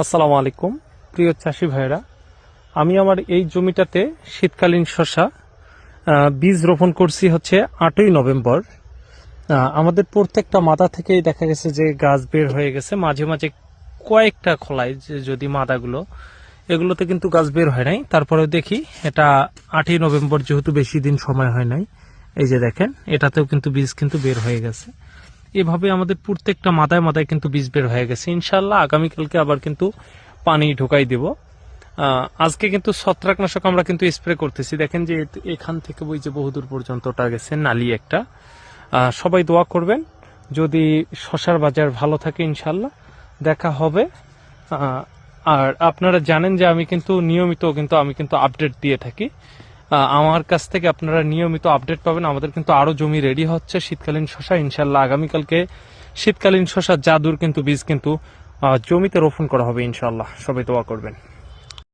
আসসালামু আলাইকুম প্রিয় চাষি ভাইরা, আমি আমার এই জমিটাতে শীতকালীন শসা বীজ রোপণ করছি হচ্ছে 8ই নভেম্বর। আমাদের প্রত্যেকটা মাথা থেকেই দেখা গেছে যে গাছ বের হয়ে গেছে, মাঝে মাঝে কয়েকটা খোলায় যে যদি মাদাগুলো এগুলোতে কিন্তু গাছ বের হয় নাই। তারপরে দেখি এটা 8ই নভেম্বর, যেহেতু বেশি দিন সময় হয় নাই, এই যে দেখেন এটাতেও কিন্তু বীজ কিন্তু বের হয়ে গেছে। এভাবে আমাদের প্রত্যেকটা মাথায় মাথায় কিন্তু বীজ বের হয়ে গেছে। ইনশাল্লাহ আগামীকালকে আবার কিন্তু পানি ঢোকাই দিব। আজকে কিন্তু ছত্রাকনাশক আমরা কিন্তু স্প্রে করতেছি। দেখেন যে এখান থেকে ওই যে বহুদূর পর্যন্ত ওটা গেছে নালি একটা। সবাই দোয়া করবেন যদি শশার বাজার ভালো থাকে, ইনশাল্লাহ দেখা হবে। আর আপনারা জানেন যে আমি কিন্তু নিয়মিত আপডেট দিয়ে থাকি। আমার কাছ থেকে আপনারা নিয়মিত আপডেট পাবেন। আমাদের কিন্তু আরো জমি রেডি হচ্ছে শীতকালীন শসা। ইনশাল্লাহ আগামীকালকে শীতকালীন শসা জাদুর কিন্তু বীজ কিন্তু জমিতে রোপণ করা হবে ইনশাল্লাহ। সবাই দোয়া করবেন।